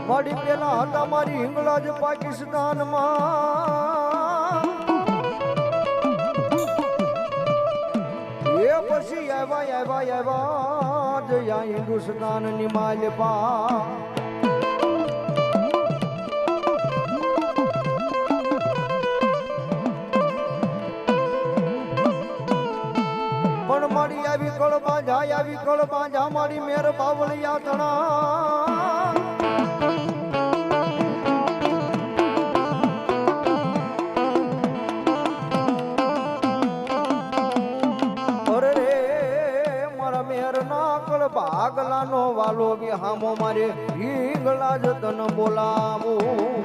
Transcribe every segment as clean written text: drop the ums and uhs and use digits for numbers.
મારી પેલા હતા મારી હિંગળાજ પાકિસ્તાનમાં એ પછી આવ્યા જયા હિન્દુસ્તાન ની માલપા પણ મારી આવી કળ બાંધા મારી મેર બાવળિયા તણા ભાગલાનો વાલો વિહામો મારે હિંગળા જ તન બોલાવું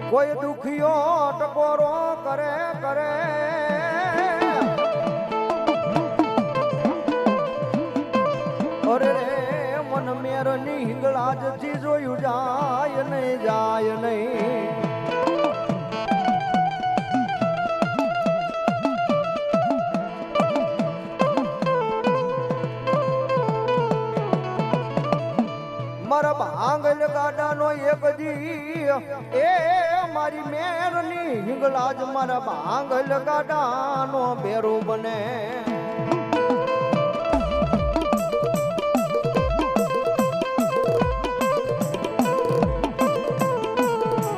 કોઈ દુખિયો ટકોરો કરે અરે રે મન મેર ની હિંગળા જ થી જોયું જાય નહીં મારા ભાંગલ ગાડાનો એક દી એ મારી મેર ની હિંગળા જ મારા ભાંગલ ગાડાનો બેરો બને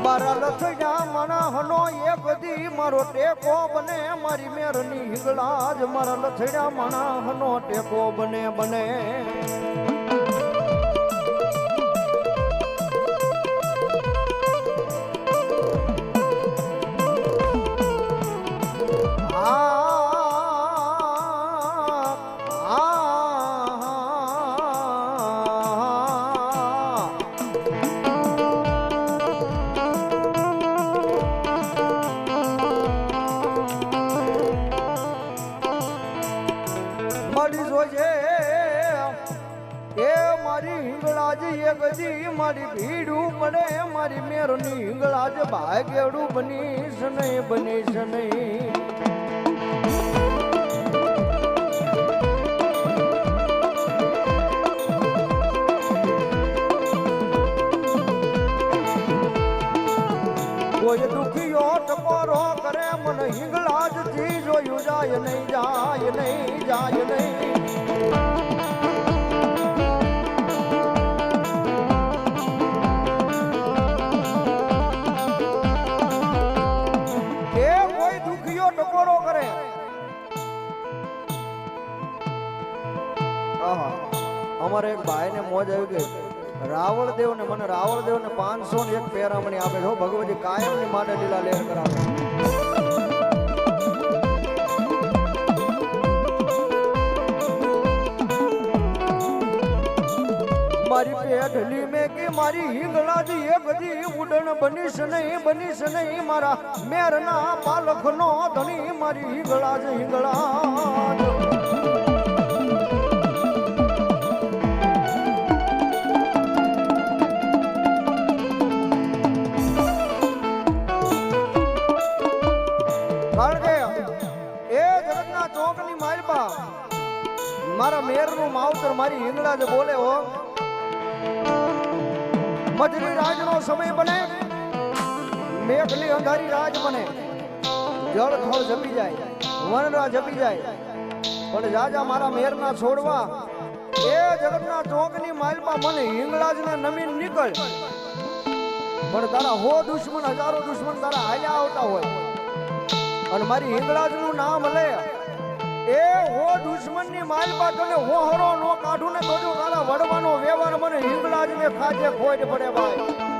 મારા લથડા મણાહનો એક દી મારો ટેકો બને મારી મેરની હિંગળા જ મારા લથડા મણાહનો ટેકો બને મારી ભીડું પડે મારી મેરની હિંગળા જ ભાગ્યડું બનીશ નહીં કોઈ દુખીયો ટકોરો કરે મને હિંગળા જ થી જોયું જાય નહીં ટકોરો કરે અમારે એક ભાઈ ને મોજ આવી ગઈ રાવળદેવ ને મને રાવળદેવ ને 501 પેરામણી આપે છો ભગવતી કાયમ ની માટે લીલા લહેર કરાવે મારી પેઢલી મેં કે મારી હિંગળાજી એક દી ઉડન બનીશ નહીં મારા મેરના પાલખ નો ધણી મારી હિંગળાજ કારણ કે એ જગતના ચોક ની માલપા મારા મેરનું માવતર મારી હિંગળાજ બોલે હો મજરી રાજનો સમય બને મેઘલી અંધારી રાજ બને જળ થળ જપી જાય વનરા જપી જાય પણ રાજા મારા મેરના છોડવા એ જગતના ચોકની માલપા મને હિંગળાજના નમીન નીકળ પણ તારા હો દુશ્મન હજારો દુશ્મન તારા હાલ્યા આવતા હોય અને મારી હિંગળાજનું નામ લે એ હો દુશ્મનની માલપા તને હો હરો નો કાઢું ને તો તારા વડવાનો વ્યવહાર મને હિંગળાજ ને ખાજે ખોટ પડે ભાઈ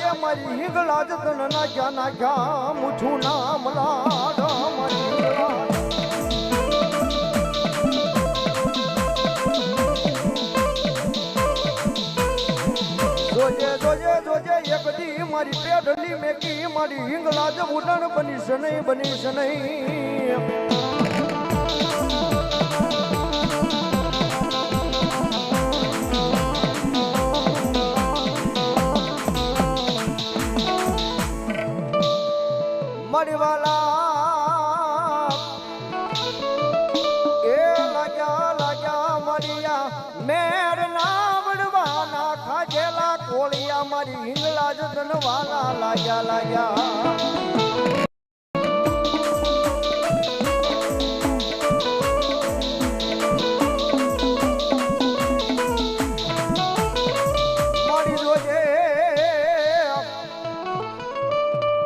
એ મારી હિંગલાજ તન નાખ્યા મુઠું નામ લાડ મારી હિંગલાજ. જોજે જોજે જોજે એક દી મારી પેઢલી મેકી મારી હિંગલાજ ઉડણ બનીશ નહીં. મારી વાલા એ લાગ્યા મરિયા મેર નાવડવાના ખાજેલા કોળિયા મારી હિંગલાજ ધનવાલા લાગ્યા. મારી જોજે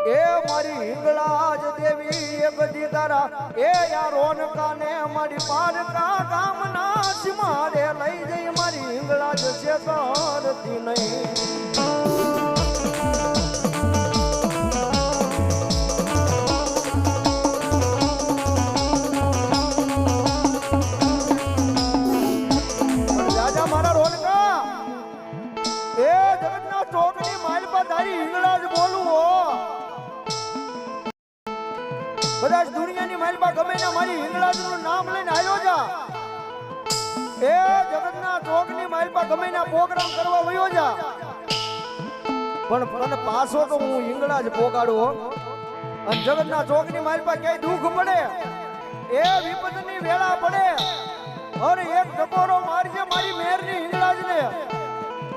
એ મારી હિંગલાજ દેવી એ બધી તારા એ યારોન કાને મારી પારકા ગામના સીમારે લઈ જઈ મારી હિંગલાજ છે કરતી નહીં. રાજા મારા રોનકા એ જગતના ચોકની માઇલ પર તારી હિંગલાજ બોલું હો. કદાચ દુનિયાની માલમાં ગમે ને મારી હિંગલાજનું નામ લઈને આવ્યો જા. એ જગતના ચોકની માલમાં ગમે ને પ્રોગ્રામ કરવા વયો જા. પણ પાછો તો હું હિંગલાજ પોગાડું. અને જગતના ચોકની માલમાં ક્યાંય દુઃખ પડે એ વિપતની વેળા પડે અને એક ટકોરો મારજે મારી મેરની હિંગલાજને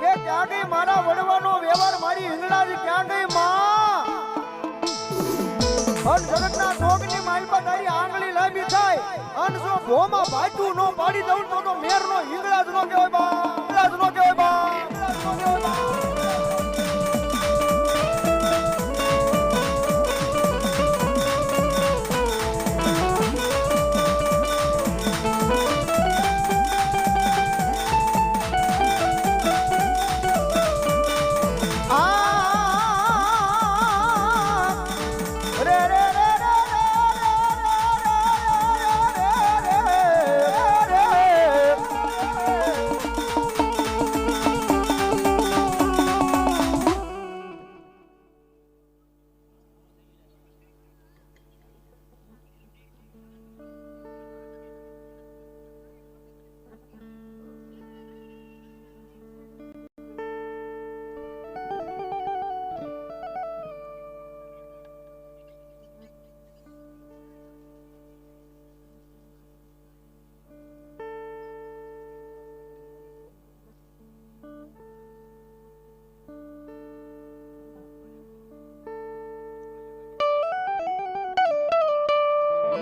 કે ક્યાં ગઈ મારા વડવાનો વ્યવહાર મારી હિંગલાજ ક્યાં ગઈ માં. અન જગતના ચોકની માલમાં તારી આંગળી લાંબી થાય અન જો ભોમાં ભાજ્યું નો પાડી દઉં તો મેર નો હિંગલાજ નો કહેવાય બા. હિંગલાજ નો કહેવાય બા.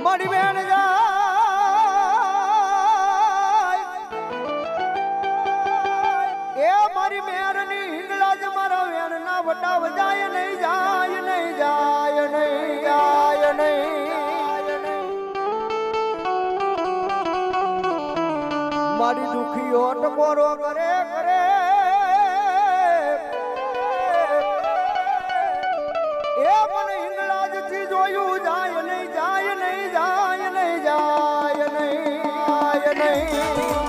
મારી બેન જાય એ મારી મેરની હિંગલાજ મારા વેણ ના વટાવ જાય નહીં જાય નહીં જાય નહીં જાય નહીં. મારી દુખીઓ ટકોરો કરે કરે એ મને હિંગલાજ થી જોયું જાય નહીં જાય નહીં જાય નહીં જાય નહીં જાય નહીં.